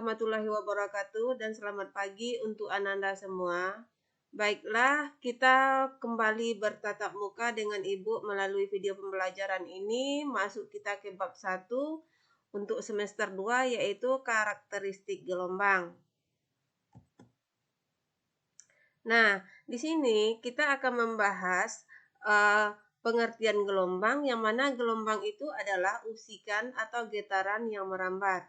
warahmatullahi wabarakatuh dan selamat pagi untuk Ananda semua. Baiklah, kita kembali bertatap muka dengan Ibu melalui video pembelajaran ini. Masuk kita ke bab 1 untuk semester 2 yaitu karakteristik gelombang. Nah, di sini kita akan membahas pengertian gelombang, yang mana gelombang itu adalah usikan atau getaran yang merambat.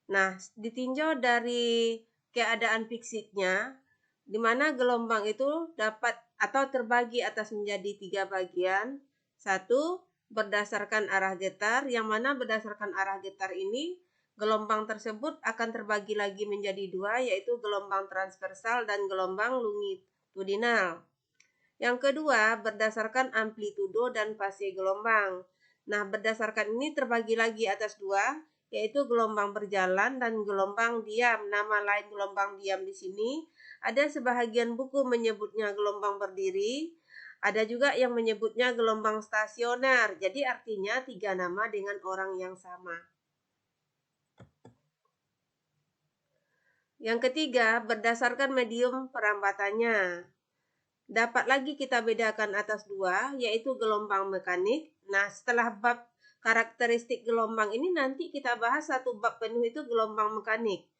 Nah, ditinjau dari keadaan fisiknya, di mana gelombang itu dapat atau terbagi atas menjadi 3 bagian. Satu, berdasarkan arah getar, yang mana berdasarkan arah getar ini, gelombang tersebut akan terbagi lagi menjadi 2, yaitu gelombang transversal dan gelombang longitudinal. Yang kedua, berdasarkan amplitudo dan fase gelombang. Nah, berdasarkan ini terbagi lagi atas 2, yaitu gelombang berjalan dan gelombang diam. Nama lain gelombang diam di sini, ada sebahagian buku menyebutnya gelombang berdiri, ada juga yang menyebutnya gelombang stasioner. Jadi artinya 3 nama dengan orang yang sama. Yang ketiga, berdasarkan medium perambatannya. Dapat lagi kita bedakan atas 2, yaitu gelombang mekanik. Nah, setelah bab karakteristik gelombang ini nanti kita bahas satu bab penuh itu gelombang mekanik.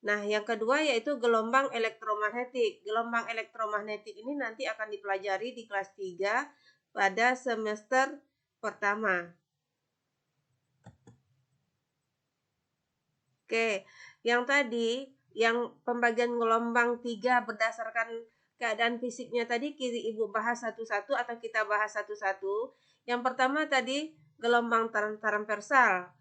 Nah, yang kedua yaitu gelombang elektromagnetik. Gelombang elektromagnetik ini nanti akan dipelajari di kelas 3 pada semester pertama. Oke, yang tadi, yang pembagian gelombang 3 berdasarkan keadaan fisiknya tadi Ibu bahas satu-satu atau kita bahas satu-satu. Yang pertama tadi gelombang transversal.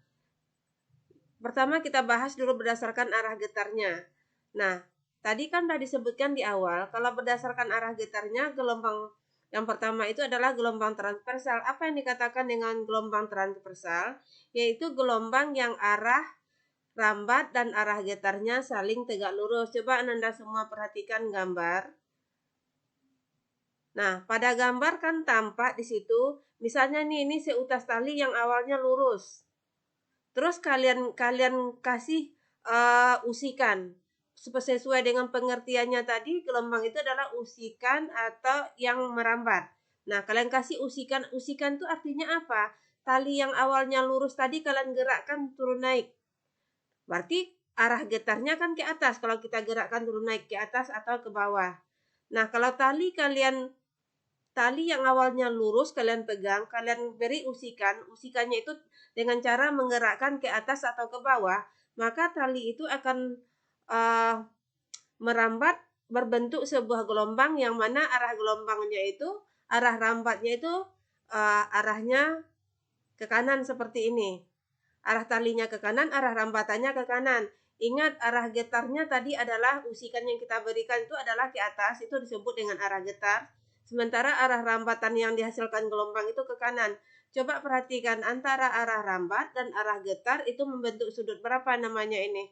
Pertama kita bahas dulu berdasarkan arah getarnya. Nah, tadi kan sudah disebutkan di awal, kalau berdasarkan arah getarnya gelombang yang pertama itu adalah gelombang transversal. Apa yang dikatakan dengan gelombang transversal? Yaitu gelombang yang arah rambat dan arah getarnya saling tegak lurus. Coba Anda semua perhatikan gambar. Nah, pada gambar kan tampak di situ, misalnya nih ini seutas tali yang awalnya lurus. Terus kalian kasih usikan. Sesuai dengan pengertiannya tadi, gelombang itu adalah usikan atau yang merambat. Nah, kalian kasih usikan. Usikan itu artinya apa? Tali yang awalnya lurus tadi kalian gerakkan turun naik. Berarti arah getarnya kan ke atas kalau kita gerakkan turun naik ke atas atau ke bawah. Nah, kalau tali yang awalnya lurus kalian pegang, kalian beri usikan. Usikannya itu dengan cara menggerakkan ke atas atau ke bawah, maka tali itu akan merambat berbentuk sebuah gelombang yang mana arah gelombangnya itu, arah rambatnya itu arahnya ke kanan seperti ini. Arah talinya ke kanan, arah rambatannya ke kanan. Ingat, arah getarnya tadi adalah usikan yang kita berikan itu adalah ke atas, itu disebut dengan arah getar. Sementara arah rambatan yang dihasilkan gelombang itu ke kanan. Coba perhatikan antara arah rambat dan arah getar itu membentuk sudut berapa namanya ini?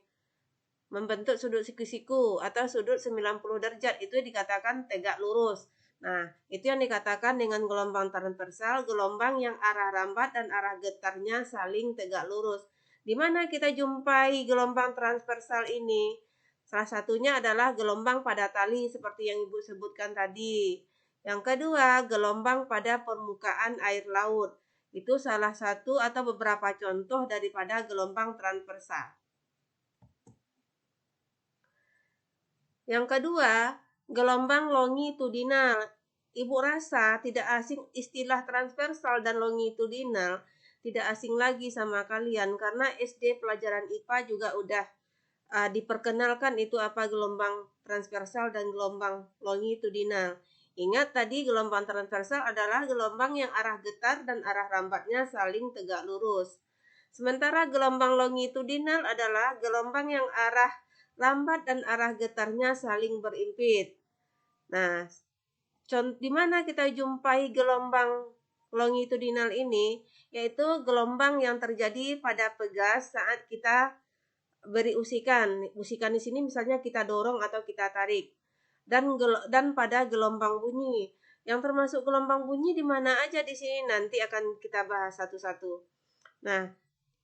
Membentuk sudut siku-siku atau sudut 90 derajat, itu dikatakan tegak lurus. Nah, itu yang dikatakan dengan gelombang transversal, gelombang yang arah rambat dan arah getarnya saling tegak lurus. Di mana kita jumpai gelombang transversal ini? Salah satunya adalah gelombang pada tali seperti yang Ibu sebutkan tadi. Yang kedua, gelombang pada permukaan air laut. Itu salah satu atau beberapa contoh daripada gelombang transversal. Yang kedua, gelombang longitudinal. Ibu rasa tidak asing istilah transversal dan longitudinal, tidak asing lagi sama kalian karena SD pelajaran IPA juga udah diperkenalkan itu apa gelombang transversal dan gelombang longitudinal. Ingat tadi gelombang transversal adalah gelombang yang arah getar dan arah rambatnya saling tegak lurus. Sementara gelombang longitudinal adalah gelombang yang arah rambat dan arah getarnya saling berimpit. Nah, di mana kita jumpai gelombang longitudinal ini? Yaitu gelombang yang terjadi pada pegas saat kita beri usikan. Usikan di sini misalnya kita dorong atau kita tarik. Dan pada gelombang bunyi. Yang termasuk gelombang bunyi di mana aja di sini nanti akan kita bahas satu-satu. Nah,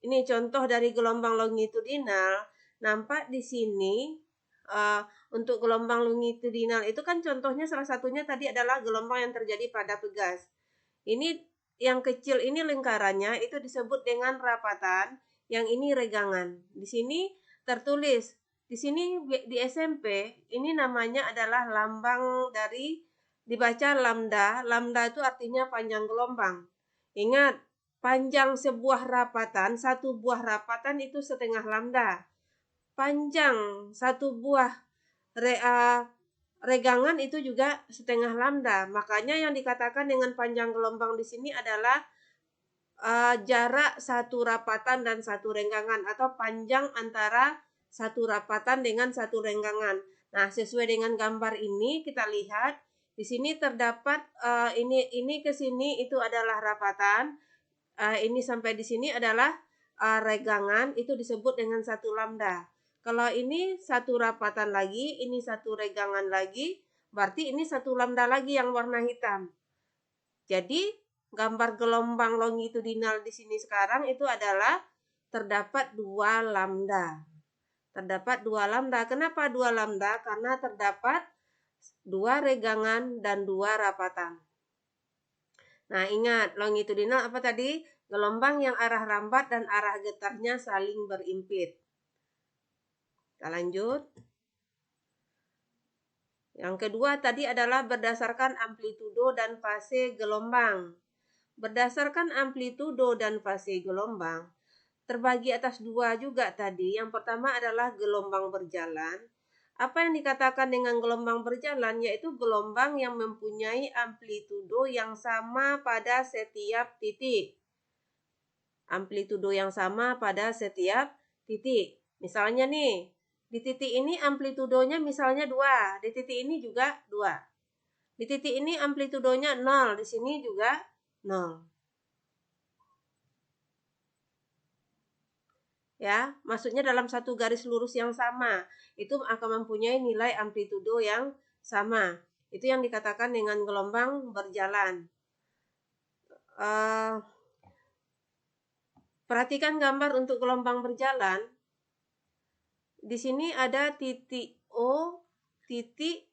ini contoh dari gelombang longitudinal. nampak di sini untuk gelombang longitudinal itu kan contohnya salah satunya tadi adalah gelombang yang terjadi pada pegas. Ini yang kecil ini lingkarannya itu disebut dengan rapatan, yang ini regangan. Di sini tertulis, di sini di SMP ini namanya adalah lambang dari dibaca lambda. Lambda itu artinya panjang gelombang. Ingat, panjang sebuah rapatan, satu buah rapatan itu setengah lambda. Panjang satu buah regangan itu juga setengah lambda. Makanya yang dikatakan dengan panjang gelombang di sini adalah jarak satu rapatan dan satu renggangan, atau panjang antara satu rapatan dengan satu renggangan. Nah, sesuai dengan gambar ini kita lihat di sini terdapat ini ke sini itu adalah rapatan, ini sampai di sini adalah regangan, itu disebut dengan satu lambda. Kalau ini satu rapatan lagi, ini satu regangan lagi, berarti ini satu lambda lagi yang warna hitam. Jadi gambar gelombang longitudinal di sini sekarang itu adalah terdapat 2 lambda. Terdapat 2 lambda. Kenapa 2 lambda? Karena terdapat 2 regangan dan 2 rapatan. Nah, ingat, longitudinal apa tadi? Gelombang yang arah rambat dan arah getarnya saling berimpit. Kita lanjut. Yang kedua tadi adalah berdasarkan amplitudo dan fase gelombang. Berdasarkan amplitudo dan fase gelombang, terbagi atas 2 juga tadi. Yang pertama adalah gelombang berjalan. Apa yang dikatakan dengan gelombang berjalan? Yaitu gelombang yang mempunyai amplitudo yang sama pada setiap titik. Amplitudo yang sama pada setiap titik. Misalnya nih, di titik ini amplitudonya misalnya 2, di titik ini juga 2. Di titik ini amplitudonya 0, di sini juga 0. Ya, maksudnya dalam satu garis lurus yang sama, itu akan mempunyai nilai amplitudo yang sama. Itu yang dikatakan dengan gelombang berjalan. Perhatikan gambar untuk gelombang berjalan. Di sini ada titik O, titik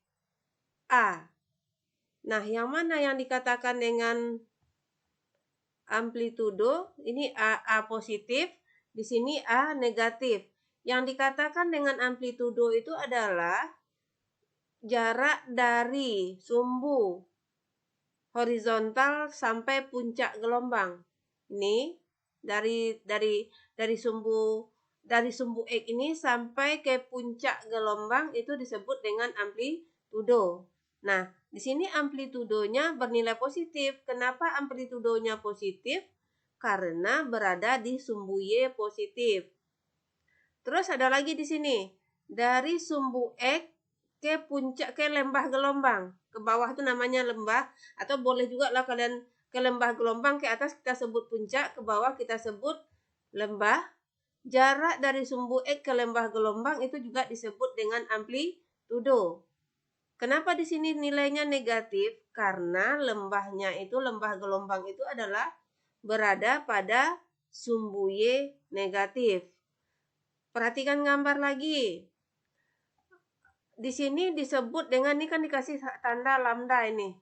A. Nah, yang mana yang dikatakan dengan amplitudo? Ini A positif, di sini A negatif. Yang dikatakan dengan amplitudo itu adalah jarak dari sumbu horizontal sampai puncak gelombang. Ini dari sumbu X ini sampai ke puncak gelombang itu disebut dengan amplitudo. Nah, di sini amplitudonya bernilai positif. Kenapa amplitudonya positif? Karena berada di sumbu Y positif. Terus ada lagi di sini, dari sumbu X ke puncak, ke lembah gelombang. Ke bawah itu namanya lembah, atau boleh juga lah kalian ke lembah gelombang, ke atas kita sebut puncak, ke bawah kita sebut lembah. Jarak dari sumbu X ke lembah gelombang itu juga disebut dengan amplitudo. Kenapa di sini nilainya negatif? Karena lembah gelombang itu adalah berada pada sumbu Y negatif. Perhatikan gambar lagi. Di sini disebut dengan, ini kan dikasih tanda lambda ini.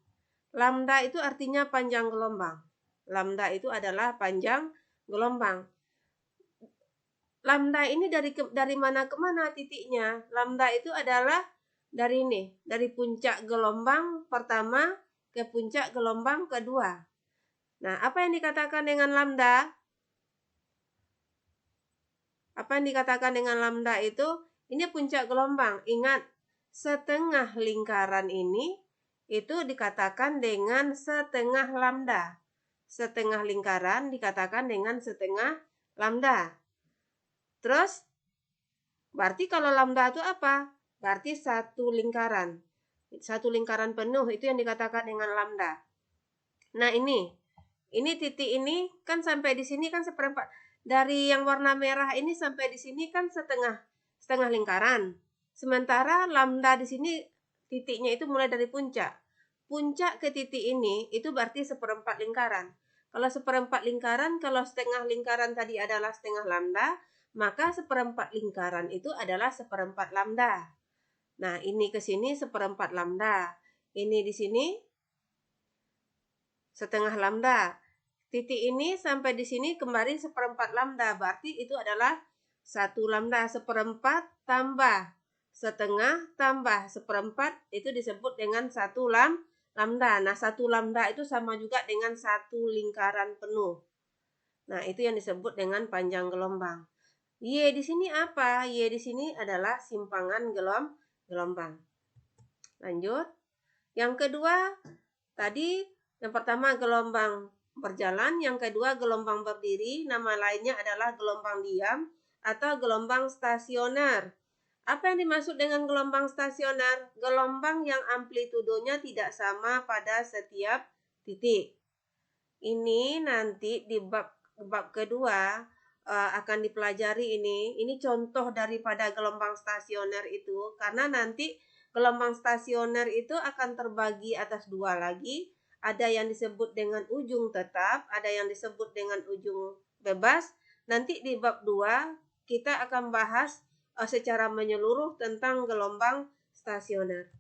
Lambda itu artinya panjang gelombang. Lambda itu adalah panjang gelombang. Lambda ini dari mana ke mana titiknya? Lambda itu adalah dari ini, dari puncak gelombang pertama ke puncak gelombang kedua. Nah, apa yang dikatakan dengan lambda? Apa yang dikatakan dengan lambda itu? Ini puncak gelombang. Ingat, setengah lingkaran ini itu dikatakan dengan setengah lambda. Setengah lingkaran dikatakan dengan setengah lambda. Terus, berarti kalau lambda itu apa? Berarti satu lingkaran. Satu lingkaran penuh itu yang dikatakan dengan lambda. Nah, ini titik ini kan sampai di sini kan seperempat. Dari yang warna merah ini sampai di sini kan setengah lingkaran. Sementara lambda di sini titiknya itu mulai dari puncak. Puncak ke titik ini itu berarti seperempat lingkaran. Kalau seperempat lingkaran, kalau setengah lingkaran tadi adalah setengah lambda, maka seperempat lingkaran itu adalah seperempat lambda. Nah, ini ke sini seperempat lambda. Ini di sini setengah lambda. Titik ini sampai di sini kembali seperempat lambda. Berarti itu adalah 1 lambda. Seperempat tambah setengah tambah seperempat itu disebut dengan 1 lambda. Nah, 1 lambda itu sama juga dengan 1 lingkaran penuh. Nah, itu yang disebut dengan panjang gelombang. Y di sini apa? Y di sini adalah simpangan gelombang. Lanjut. Yang kedua, tadi yang pertama gelombang berjalan, yang kedua gelombang berdiri, nama lainnya adalah gelombang diam atau gelombang stasioner. Apa yang dimaksud dengan gelombang stasioner? Gelombang yang amplitudonya tidak sama pada setiap titik. Ini nanti di bab kedua akan dipelajari ini. Ini contoh daripada gelombang stasioner itu, karena nanti gelombang stasioner itu akan terbagi atas 2 lagi. Ada yang disebut dengan ujung tetap, ada yang disebut dengan ujung bebas. Nanti di bab 2 kita akan bahas secara menyeluruh tentang gelombang stasioner.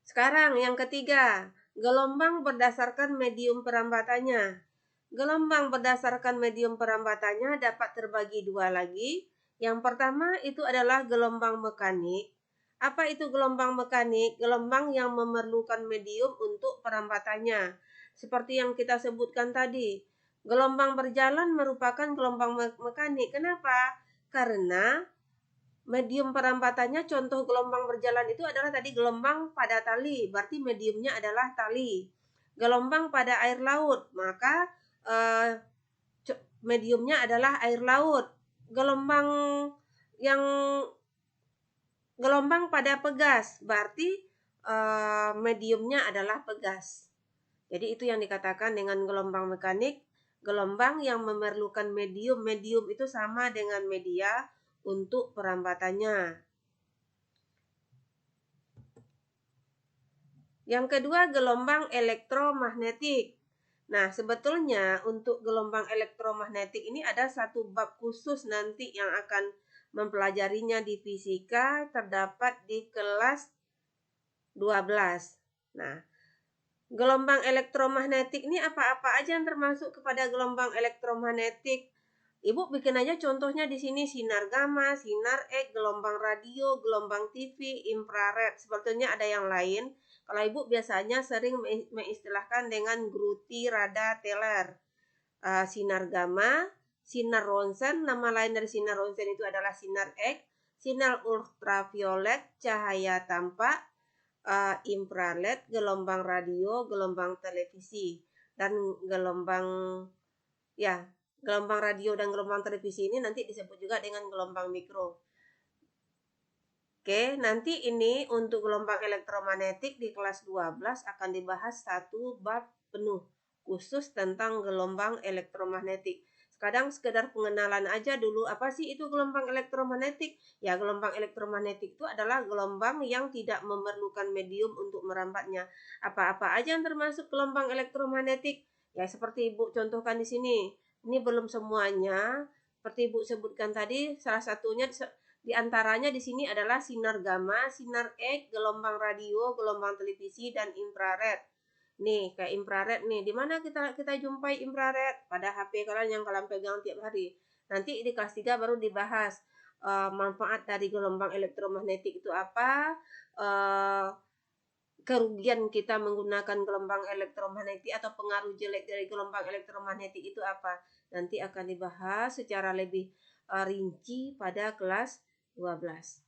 Sekarang yang ketiga, gelombang berdasarkan medium perambatannya. Gelombang berdasarkan medium perambatannya dapat terbagi 2 lagi. Yang pertama itu adalah gelombang mekanik. Apa itu gelombang mekanik? Gelombang yang memerlukan medium untuk perambatannya. Seperti yang kita sebutkan tadi, gelombang berjalan merupakan gelombang mekanik. Kenapa? Karena medium perambatannya, contoh gelombang berjalan itu adalah tadi gelombang pada tali, berarti mediumnya adalah tali. Gelombang pada air laut, maka mediumnya adalah air laut. Gelombang pada pegas, berarti mediumnya adalah pegas. Jadi itu yang dikatakan dengan gelombang mekanik, gelombang yang memerlukan medium. Medium itu sama dengan media untuk perambatannya. Yang kedua, gelombang elektromagnetik. Nah, sebetulnya untuk gelombang elektromagnetik ini ada satu bab khusus nanti yang akan mempelajarinya di fisika, terdapat di kelas 12. Nah, gelombang elektromagnetik ini apa-apa aja yang termasuk kepada gelombang elektromagnetik? Ibu bikin aja contohnya di sini, sinar gamma, sinar X, gelombang radio, gelombang TV, infrared. Sebetulnya ada yang lain. Kalau ibu biasanya sering mengistilahkan dengan Gruti, rada, teler. Sinar gamma, sinar ronsen, nama lain dari sinar ronsen itu adalah sinar X, sinar ultraviolet, cahaya tampak, infrared, gelombang radio, gelombang televisi, dan gelombang radio dan gelombang televisi ini nanti disebut juga dengan gelombang mikro. Oke, nanti ini untuk gelombang elektromagnetik di kelas 12 akan dibahas satu bab penuh khusus tentang gelombang elektromagnetik. Sekarang sekedar pengenalan aja dulu, apa sih itu gelombang elektromagnetik? Ya, gelombang elektromagnetik itu adalah gelombang yang tidak memerlukan medium untuk merambatnya. Apa-apa aja yang termasuk gelombang elektromagnetik? Ya, seperti Ibu contohkan di sini. Ini belum semuanya. Seperti Ibu sebutkan tadi, salah satunya di antaranya di sini adalah sinar gamma, sinar X, gelombang radio, gelombang televisi, dan infrared. Nih, kayak infrared nih. Di mana kita jumpai infrared? Pada HP kalian yang kalian pegang tiap hari. Nanti di kelas 3 baru dibahas manfaat dari gelombang elektromagnetik itu apa, kerugian kita menggunakan gelombang elektromagnetik atau pengaruh jelek dari gelombang elektromagnetik itu apa. Nanti akan dibahas secara lebih rinci pada kelas 12.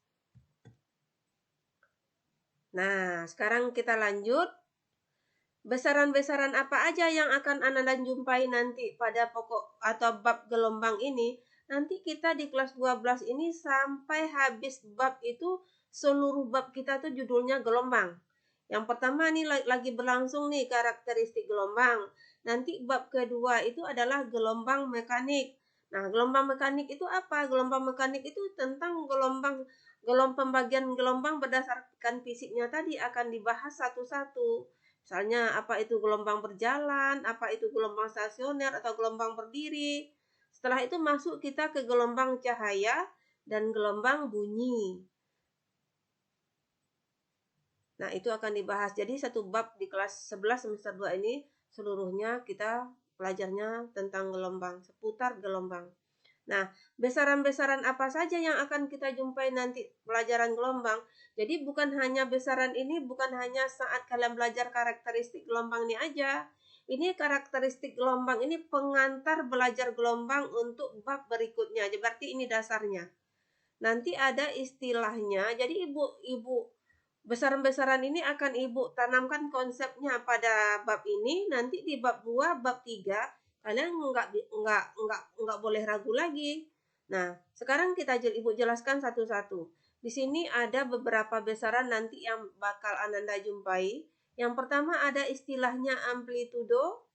Nah, sekarang kita lanjut. Besaran-besaran apa aja yang akan Anda jumpai nanti pada pokok atau bab gelombang ini? Nanti kita di kelas 12 ini sampai habis bab itu, seluruh bab kita tuh judulnya gelombang. Yang pertama nih lagi berlangsung nih karakteristik gelombang. Nanti bab kedua itu adalah gelombang mekanik. Nah, gelombang mekanik itu apa? Gelombang mekanik itu tentang pembagian gelombang berdasarkan fisiknya tadi akan dibahas satu-satu. Misalnya apa itu gelombang berjalan, apa itu gelombang stasioner atau gelombang berdiri. Setelah itu masuk kita ke gelombang cahaya dan gelombang bunyi. Nah, itu akan dibahas. Jadi satu bab di kelas 11 semester 2 ini seluruhnya kita belajarnya tentang gelombang, seputar gelombang. Nah, besaran-besaran apa saja yang akan kita jumpai nanti pelajaran gelombang? Jadi bukan hanya besaran ini, bukan hanya saat kalian belajar karakteristik gelombang ini aja. Ini karakteristik gelombang, ini pengantar belajar gelombang untuk bab berikutnya. Berarti ini dasarnya. Nanti ada istilahnya. Jadi ibu besaran-besaran ini akan ibu tanamkan konsepnya pada bab ini. Nanti di bab 2, bab 3 kalian nggak boleh ragu lagi. Nah, sekarang ibu jelaskan satu-satu. Di sini ada beberapa besaran nanti yang bakal Ananda jumpai. Yang pertama ada istilahnya amplitudo.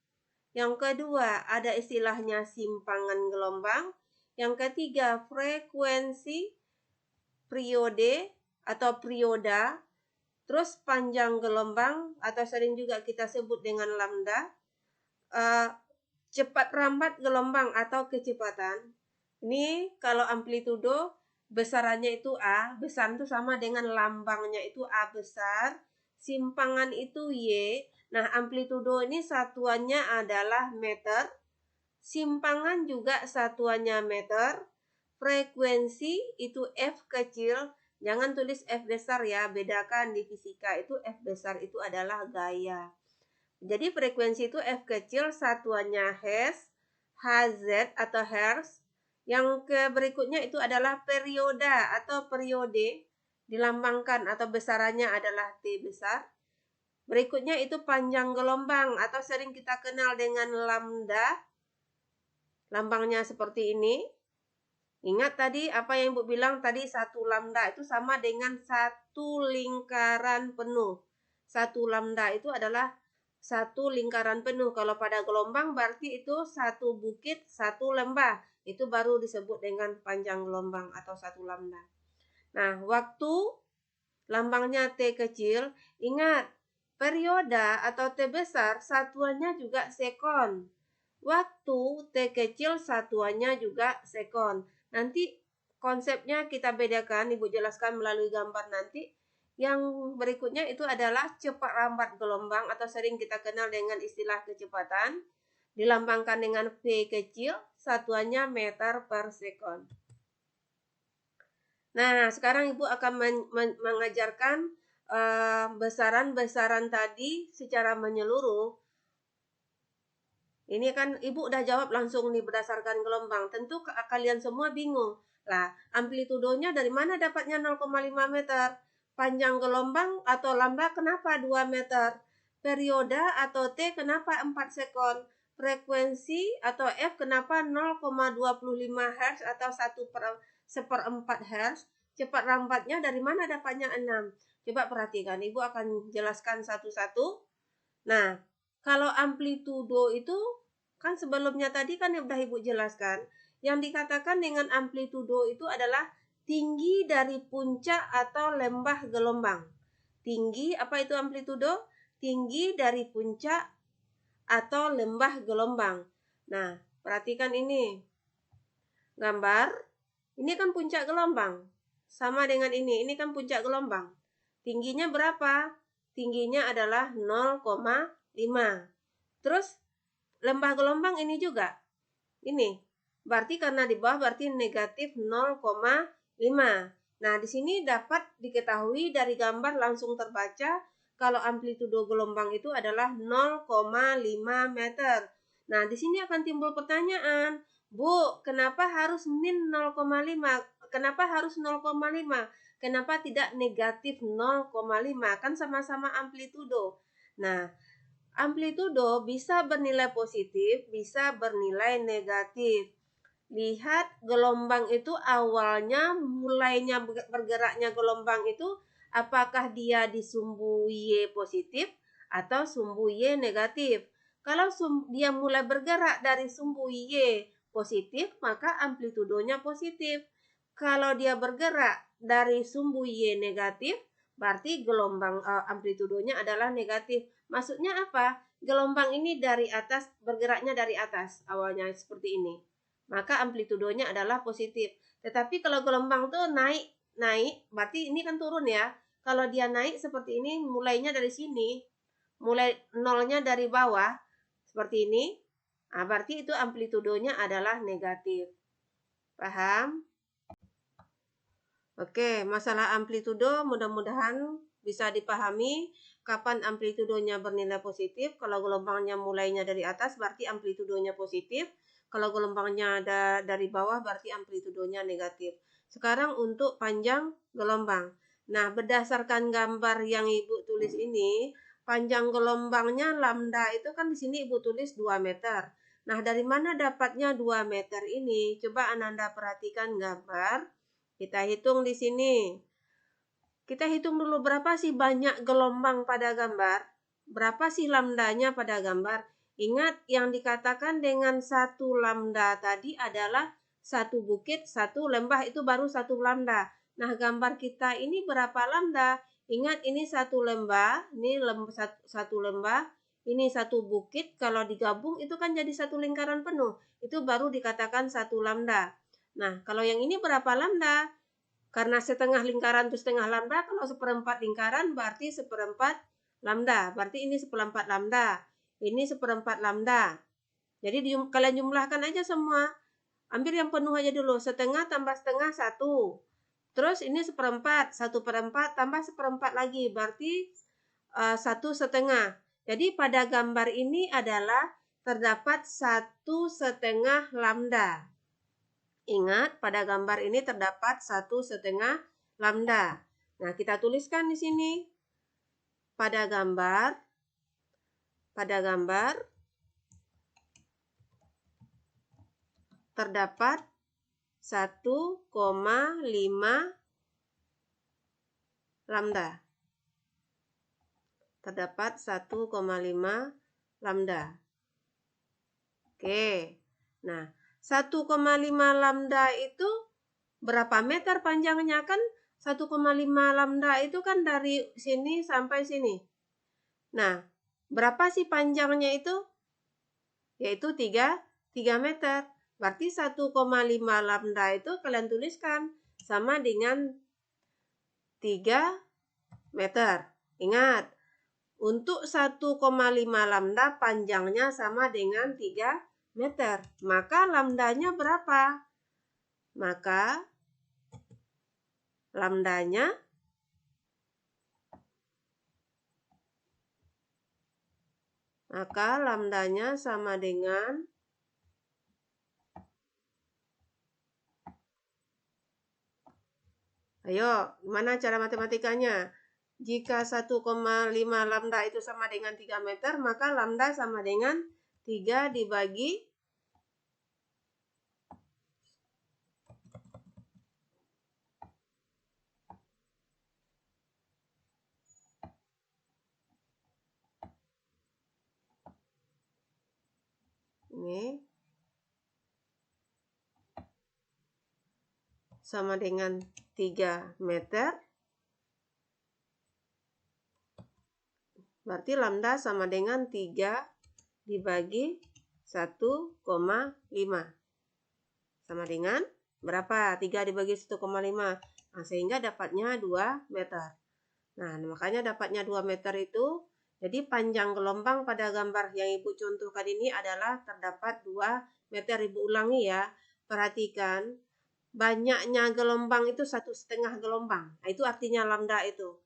Yang kedua ada istilahnya simpangan gelombang. Yang ketiga frekuensi, periode atau perioda. Terus panjang gelombang atau sering juga kita sebut dengan lambda. Cepat rambat gelombang atau kecepatan. Ini kalau amplitudo besarannya itu A, besar itu sama dengan lambangnya itu A besar, simpangan itu Y. Nah, amplitudo ini satuannya adalah meter, simpangan juga satuannya meter, frekuensi itu F kecil, jangan tulis F besar ya, bedakan di fisika itu F besar itu adalah gaya. Jadi frekuensi itu F kecil, satuannya Hz, Hz atau Hertz. Yang berikutnya itu adalah perioda atau periode, dilambangkan atau besarannya adalah T besar. Berikutnya itu panjang gelombang atau sering kita kenal dengan lambda. Lambangnya seperti ini. Ingat tadi apa yang Ibu bilang tadi, satu lambda itu sama dengan satu lingkaran penuh. Satu lambda itu adalah satu lingkaran penuh. Kalau pada gelombang berarti itu satu bukit, satu lembah. Itu baru disebut dengan panjang gelombang atau satu lambda. Nah, waktu lambangnya T kecil, ingat perioda atau T besar satuannya juga sekon. Waktu T kecil satuannya juga sekon. Nanti konsepnya kita bedakan, Ibu jelaskan melalui gambar nanti. Yang berikutnya itu adalah cepat rambat gelombang atau sering kita kenal dengan istilah kecepatan. Dilambangkan dengan V kecil, satuannya meter per sekon. Nah, sekarang Ibu akan mengajarkan besaran-besaran tadi secara menyeluruh. Ini kan Ibu udah jawab langsung nih berdasarkan gelombang. Tentu kalian semua bingung. Lah, amplitudonya dari mana dapatnya 0,5 meter? Panjang gelombang atau lambda kenapa 2 meter? Perioda atau T kenapa 4 sekon? Frekuensi atau F kenapa 0,25 Hz atau 1/4 Hz? Cepat rambatnya dari mana dapatnya 6? Coba perhatikan, Ibu akan jelaskan satu-satu. Nah, kalau amplitudo itu kan sebelumnya tadi kan udah Ibu jelaskan. Yang dikatakan dengan amplitudo itu adalah tinggi dari puncak atau lembah gelombang. Tinggi, apa itu amplitudo? Tinggi dari puncak atau lembah gelombang. Nah, perhatikan ini. Gambar, ini kan puncak gelombang. Sama dengan ini kan puncak gelombang. Tingginya berapa? Tingginya adalah 0,5. Terus lembah gelombang ini juga. Ini. Berarti karena di bawah berarti negatif 0,5. Nah, di sini dapat diketahui dari gambar langsung terbaca kalau amplitudo gelombang itu adalah 0,5 meter. Nah, di sini akan timbul pertanyaan, Bu, kenapa harus min 0,5? Kenapa harus 0,5? Kenapa tidak negatif 0,5? Kan sama-sama amplitudo. Nah, amplitudo bisa bernilai positif, bisa bernilai negatif. Lihat gelombang itu awalnya mulainya bergeraknya gelombang itu apakah dia di sumbu Y positif atau sumbu Y negatif. Kalau dia mulai bergerak dari sumbu Y positif, maka amplitudonya positif. Kalau dia bergerak dari sumbu Y negatif, berarti gelombang amplitudonya adalah negatif. Maksudnya apa? Gelombang ini dari atas, bergeraknya dari atas, awalnya seperti ini. Maka amplitudonya adalah positif. Tetapi kalau gelombang tuh naik, berarti ini kan turun ya. Kalau dia naik seperti ini, mulainya dari sini, mulai nolnya dari bawah, seperti ini, nah, berarti itu amplitudonya adalah negatif. Paham? Oke, masalah amplitudo mudah-mudahan bisa dipahami. Kapan amplitudonya bernilai positif? Kalau gelombangnya mulainya dari atas berarti amplitudonya positif. Kalau gelombangnya dari bawah berarti amplitudonya negatif. Sekarang untuk panjang gelombang. Nah, berdasarkan gambar yang Ibu tulis ini, panjang gelombangnya lambda itu kan di sini Ibu tulis 2 meter. Nah, dari mana dapatnya 2 meter ini? Coba Ananda perhatikan gambar. Kita hitung di sini. Kita hitung dulu berapa sih banyak gelombang pada gambar. Berapa sih lambdanya pada gambar. Ingat yang dikatakan dengan satu lambda tadi adalah satu bukit, satu lembah itu baru satu lambda. Nah gambar kita ini berapa lambda? Ingat ini satu lembah, ini satu lembah, ini satu bukit. Kalau digabung itu kan jadi satu lingkaran penuh. Itu baru dikatakan satu lambda. Nah, kalau yang ini berapa lambda? Karena setengah lingkaran itu setengah lambda, kalau seperempat lingkaran berarti seperempat lambda. Berarti ini seperempat lambda. Ini seperempat lambda. Jadi kalian jumlahkan aja semua. Ambil yang penuh aja dulu. Setengah tambah setengah 1. Terus ini seperempat. 1/4 tambah seperempat lagi. Berarti 1/2. Jadi pada gambar ini adalah terdapat 1/2 lambda. Ingat, pada gambar ini terdapat 1/2 lambda. Nah, kita tuliskan di sini. Pada gambar terdapat 1,5 lambda. Terdapat 1,5 lambda. Oke. Nah, 1,5 lambda itu berapa meter panjangnya? Kan 1,5 lambda itu kan dari sini sampai sini. Nah, berapa sih panjangnya itu? Yaitu 3 meter. Berarti 1,5 lambda itu kalian tuliskan sama dengan 3 meter. Ingat, untuk 1,5 lambda panjangnya sama dengan 3 meter. Maka lambdanya berapa? Maka lambdanya sama dengan ayo, gimana cara matematikanya? Jika 1,5 lambda itu sama dengan 3 meter, maka lambda sama dengan 3 dibagi ini sama dengan 3 meter. Berarti lambda sama dengan 3 dibagi 1,5. Sama dengan berapa? 3 dibagi 1,5. Nah, sehingga dapatnya 2 meter. Nah, makanya dapatnya 2 meter itu, jadi panjang gelombang pada gambar yang Ibu contohkan ini adalah terdapat 2 meter. Ibu ulangi ya. Perhatikan, banyaknya gelombang itu 1/2 gelombang. Nah, itu artinya lambda itu.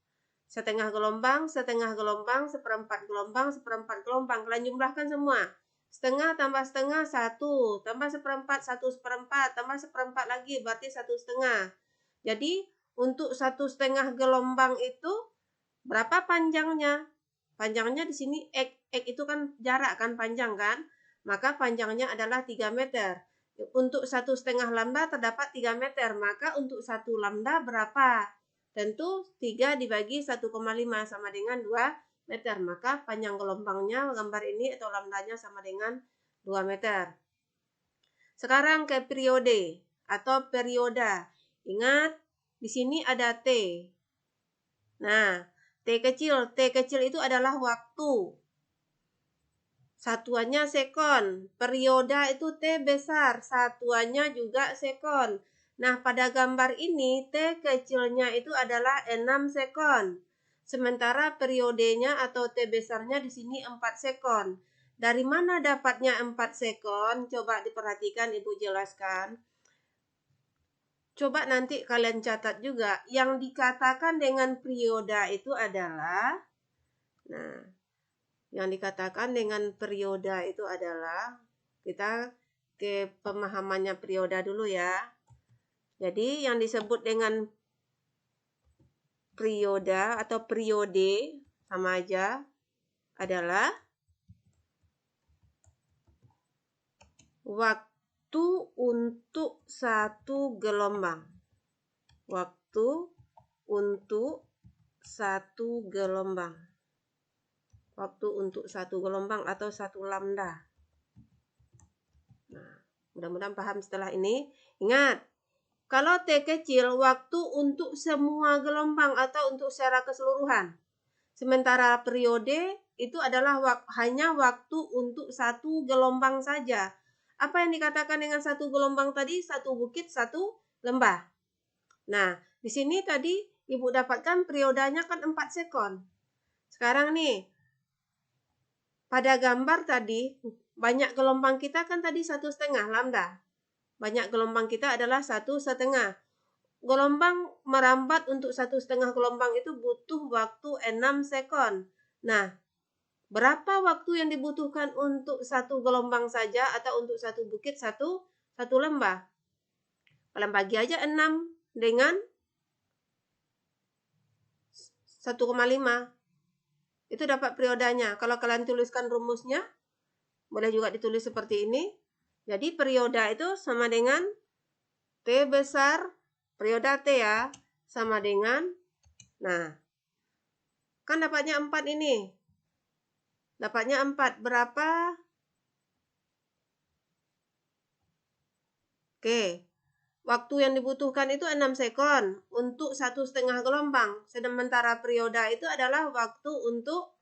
Setengah gelombang, seperempat gelombang. Kalian jumlahkan semua. Setengah tambah setengah 1, tambah seperempat 1/4, tambah seperempat lagi berarti 1/2. Jadi untuk 1/2 gelombang itu berapa panjangnya? Panjangnya di sini X itu kan jarak kan, panjang kan? Maka panjangnya adalah 3 meter. Untuk 1/2 lambda terdapat 3 meter. Maka untuk 1 lambda berapa? Tentu 3 dibagi 1,5 sama dengan 2 meter. Maka panjang gelombangnya gambar ini atau lambdanya sama dengan 2 meter. Sekarang ke periode atau perioda. Ingat, di sini ada T. Nah, T kecil itu adalah waktu. Satuannya sekon. Perioda itu T besar, satuannya juga sekon. Nah, pada gambar ini T kecilnya itu adalah 6 sekon. Sementara periodenya atau T besarnya di sini 4 sekon. Dari mana dapatnya 4 sekon? Coba diperhatikan, Ibu jelaskan. Coba nanti kalian catat juga. Yang dikatakan dengan perioda itu adalah, nah, yang dikatakan dengan perioda itu adalah, kita ke pemahamannya perioda dulu ya. Jadi yang disebut dengan perioda atau periode sama aja adalah waktu untuk satu gelombang. Waktu untuk satu gelombang. Waktu untuk satu gelombang atau satu lambda. Nah, mudah-mudahan paham setelah ini. Ingat, kalau T kecil, waktu untuk semua gelombang atau untuk secara keseluruhan. Sementara periode itu adalah hanya waktu untuk satu gelombang saja. Apa yang dikatakan dengan satu gelombang tadi? Satu bukit, satu lembah. Nah, di sini tadi Ibu dapatkan periodanya kan 4 sekon. Sekarang nih, pada gambar tadi, banyak gelombang kita kan tadi 1,5 lambda. Banyak gelombang kita adalah 1,5. Gelombang merambat untuk 1,5 gelombang itu butuh waktu 6 sekon. Nah, berapa waktu yang dibutuhkan untuk satu gelombang saja atau untuk satu bukit, satu lembah? Kalian bagi aja 6 dengan 1,5. Itu dapat periodanya. Kalau kalian tuliskan rumusnya, boleh juga ditulis seperti ini. Jadi perioda itu sama dengan T besar, perioda T ya, sama dengan, nah, kan dapatnya 4 ini. Dapatnya 4, berapa? Oke, waktu yang dibutuhkan itu 6 sekon untuk 1,5 gelombang. Sementara perioda itu adalah waktu untuk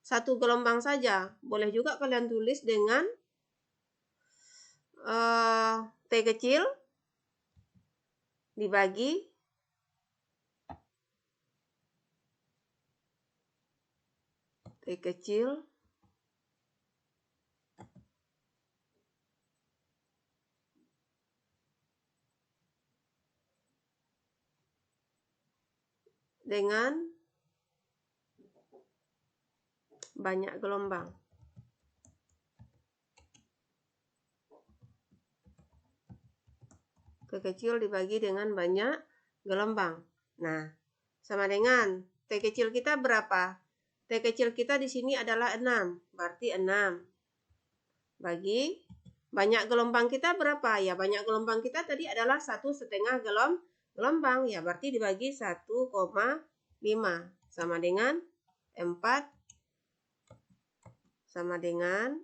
satu gelombang saja. Boleh juga kalian tulis dengan T kecil dibagi T kecil dengan banyak gelombang. T kecil dibagi dengan banyak gelombang. Nah, sama dengan T kecil kita berapa? T kecil kita di sini adalah 6, berarti 6. Bagi banyak gelombang kita berapa? Ya, banyak gelombang kita tadi adalah 1,5 gelombang. Ya, berarti dibagi 1,5. Sama dengan 4. Sama dengan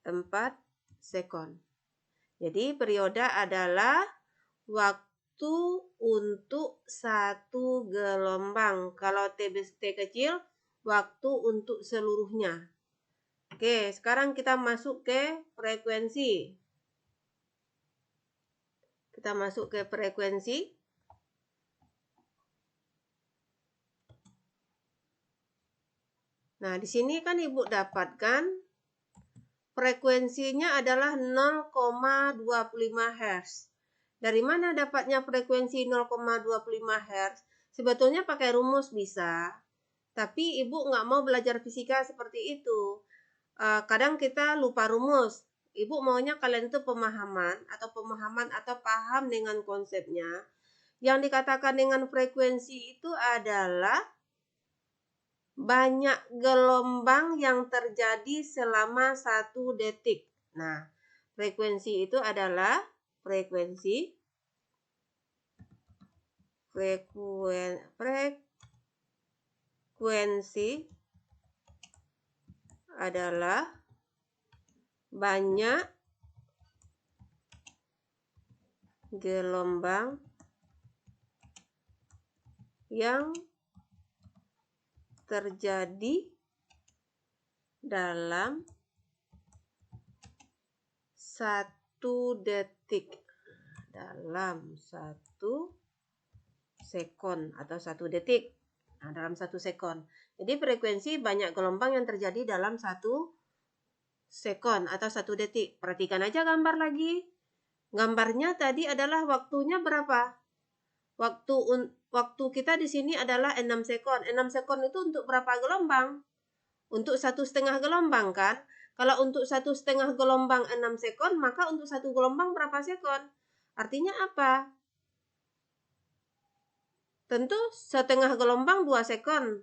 4 sekon. Jadi periode adalah waktu untuk satu gelombang. Kalau T kecil, waktu untuk seluruhnya. Oke, sekarang kita masuk ke frekuensi. Kita masuk ke frekuensi. Nah, di sini kan Ibu dapatkan frekuensinya adalah 0,25 Hz. Dari mana dapatnya frekuensi 0,25 Hz? Sebetulnya pakai rumus bisa, tapi Ibu nggak mau belajar fisika seperti itu. Kadang kita lupa rumus. Ibu maunya kalian itu pemahaman atau paham dengan konsepnya. Yang dikatakan dengan frekuensi itu adalah banyak gelombang yang terjadi selama 1 detik. Nah, frekuensi itu adalah frekuensi adalah banyak gelombang yang terjadi dalam 1 detik, dalam 1 sekon atau 1 detik. Nah, dalam 1 sekon. Jadi frekuensi banyak gelombang yang terjadi dalam 1 sekon atau 1 detik. Perhatikan aja gambar lagi. Gambarnya tadi adalah waktunya berapa? Waktu kita di sini adalah 6 sekon. 6 sekon itu untuk berapa gelombang? Untuk 1,5 gelombang kan? Kalau untuk 1,5 gelombang 6 sekon, maka untuk 1 gelombang berapa sekon? Artinya apa? Tentu setengah gelombang 2 sekon.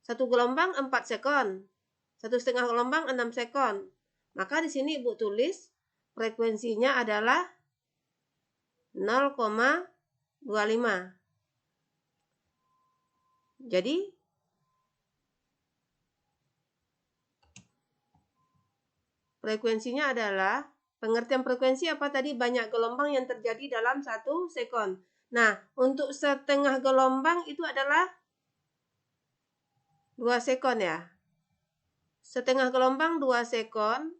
1 gelombang 4 sekon. 1,5 gelombang 6 sekon. Maka di sini Ibu tulis frekuensinya adalah 0,25. Jadi frekuensinya adalah, pengertian frekuensi apa tadi? Banyak gelombang yang terjadi dalam 1 sekon. Nah, untuk setengah gelombang itu adalah 2 sekon ya. Setengah gelombang 2 sekon.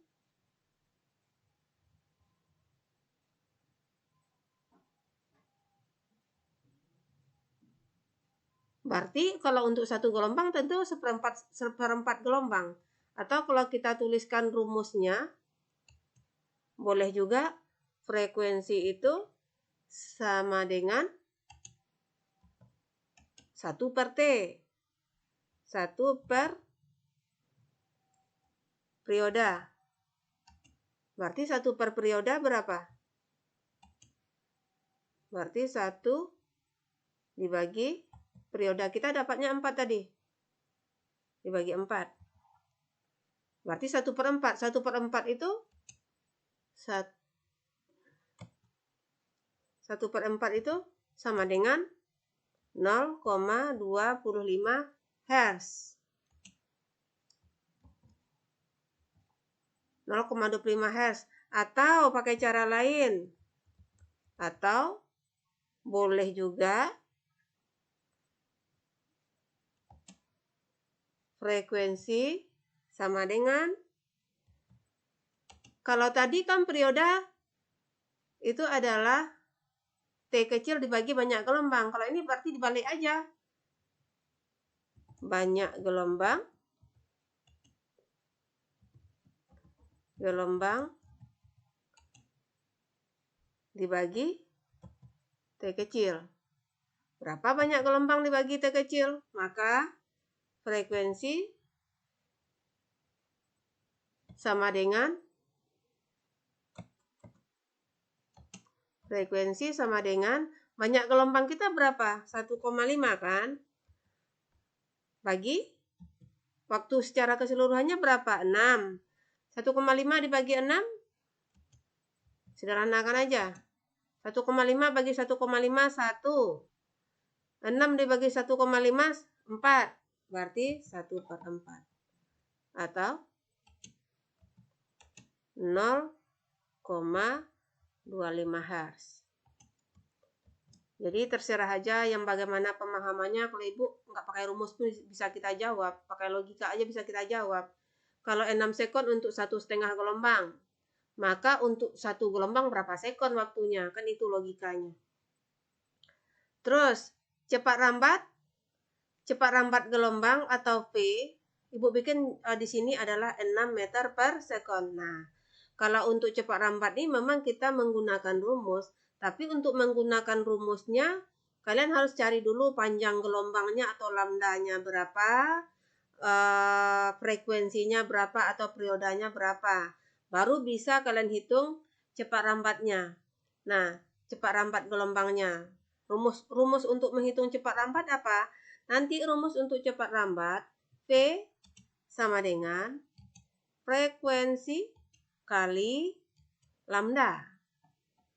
Berarti kalau untuk 1 gelombang tentu seperempat gelombang. Atau kalau kita tuliskan rumusnya, boleh juga frekuensi itu sama dengan 1 per T. 1 per perioda. Berarti 1 per perioda berapa? Berarti 1 dibagi perioda. Kita dapatnya 4 tadi. Dibagi 4. Berarti 1 per 4. 1 per 4 itu 1 per 4 itu sama dengan 0,25 Hz. 0,25 Hz. Atau pakai cara lain. Atau boleh juga frekuensi sama dengan, kalau tadi kan perioda itu adalah T kecil dibagi banyak gelombang. Kalau ini berarti dibalik aja. Banyak gelombang dibagi T kecil. Berapa banyak gelombang dibagi T kecil? Maka frekuensi sama dengan banyak gelombang kita berapa? 1,5 kan? Bagi waktu secara keseluruhannya berapa? 6. 1,5 dibagi 6, sederhanakan aja. 1,5 bagi 1,5, 1. 6 dibagi 1,5, 4. Berarti 1 per 4. Atau 0,25 Hz. Jadi terserah aja yang bagaimana pemahamannya. Kalau Ibu nggak pakai rumus pun bisa kita jawab. Pakai logika aja bisa kita jawab. Kalau 6 sekon untuk 1,5 gelombang. Maka untuk 1 gelombang berapa sekon waktunya? Kan itu logikanya. Terus cepat rambat gelombang atau V, Ibu bikin di sini adalah 6 meter per sekon. Nah, kalau untuk cepat rambat ini memang kita menggunakan rumus, tapi untuk menggunakan rumusnya kalian harus cari dulu panjang gelombangnya atau lambdanya berapa, frekuensinya berapa atau periodanya berapa. Baru bisa kalian hitung cepat rambatnya. Nah, cepat rambat gelombangnya. Rumus untuk menghitung cepat rambat apa? Nanti rumus untuk cepat rambat V sama dengan frekuensi kali lambda.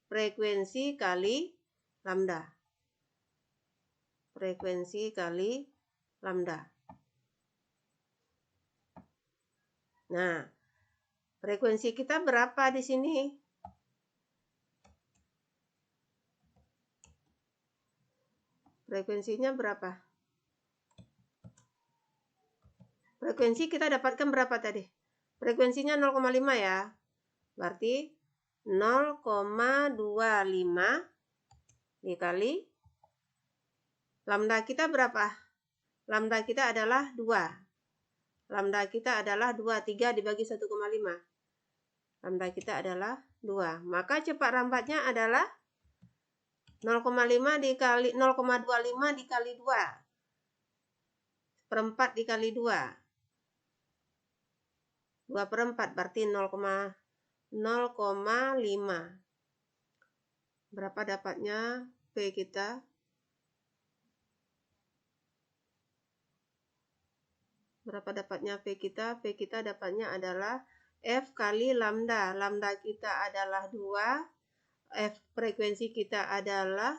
Frekuensi kali lambda. Frekuensi kali lambda. Nah, frekuensi kita berapa di sini? Frekuensinya berapa? Frekuensi kita dapatkan berapa tadi? Frekuensinya 0,5 ya. Berarti 0,25 dikali lambda kita berapa? Lambda kita adalah 2. Lambda kita adalah 2. 3 dibagi 1,5. Lambda kita adalah 2. Maka cepat rambatnya adalah 0,5 dikali 0,25 dikali 2. Seperempat dikali 2. 2/4 berarti 0,5. Berapa dapatnya P kita? Berapa dapatnya P kita? P kita dapatnya adalah F kali lambda. Lambda kita adalah 2. F frekuensi kita adalah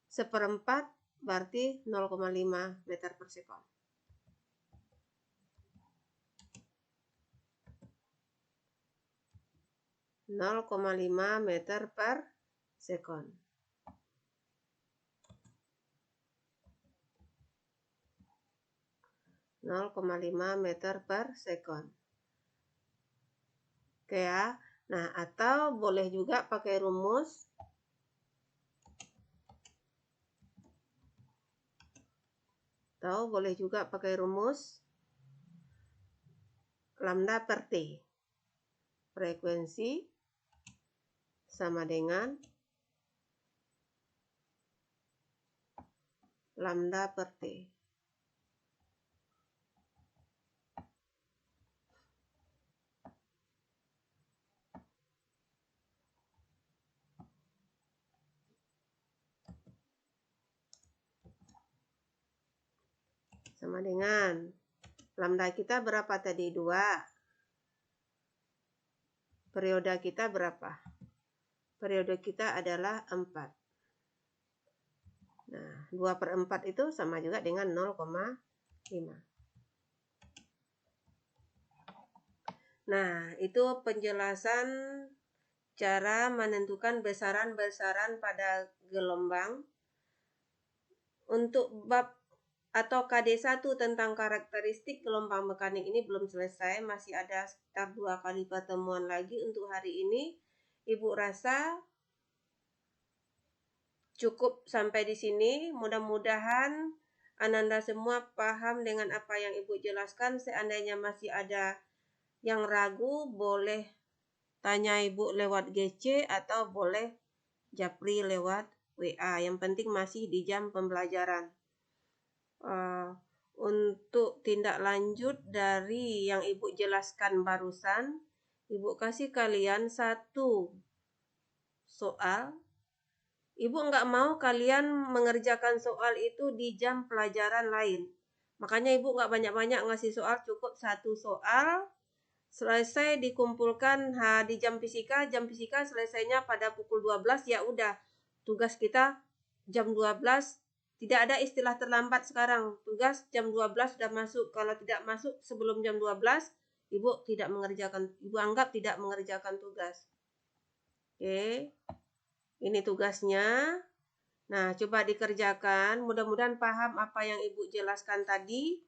1/4, berarti 0,5 meter per sekon. (0,5 meter per sekon). meter per sekon. Oke ya. Nah, atau boleh juga pakai rumus lambda per T. Frekuensi sama dengan lambda per T. Sama dengan lambda kita berapa tadi? 2. Periode kita berapa? Periode kita adalah 4. Nah, 2/4 itu sama juga dengan 0,5. Nah, itu penjelasan cara menentukan besaran-besaran pada gelombang. Untuk bab atau KD1 tentang karakteristik gelombang mekanik ini belum selesai, masih ada sekitar 2 kali pertemuan lagi untuk hari ini. Ibu rasa cukup sampai di sini. Mudah-mudahan Ananda semua paham dengan apa yang Ibu jelaskan. Seandainya masih ada yang ragu, boleh tanya Ibu lewat GC atau boleh japri lewat WA. Yang penting masih di jam pembelajaran. Untuk tindak lanjut dari yang Ibu jelaskan barusan, Ibu kasih kalian 1 soal. Ibu nggak mau kalian mengerjakan soal itu di jam pelajaran lain. Makanya Ibu nggak banyak-banyak ngasih soal, cukup 1 soal. Selesai dikumpulkan di jam fisika. Jam fisika selesainya pada pukul 12, ya udah. Tugas kita jam 12. Tidak ada istilah terlambat sekarang. Tugas jam 12 sudah masuk. Kalau tidak masuk sebelum jam 12, Ibu anggap tidak mengerjakan tugas. Oke. Ini tugasnya. Nah, coba dikerjakan. Mudah-mudahan paham apa yang Ibu jelaskan tadi.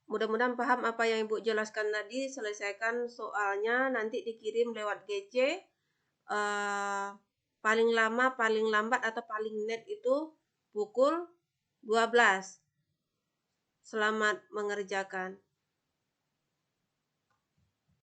Mudah-mudahan paham apa yang Ibu jelaskan tadi. Selesaikan soalnya. Nanti dikirim lewat GC. Paling lama, paling lambat, atau paling net itu pukul 12. Selamat mengerjakan.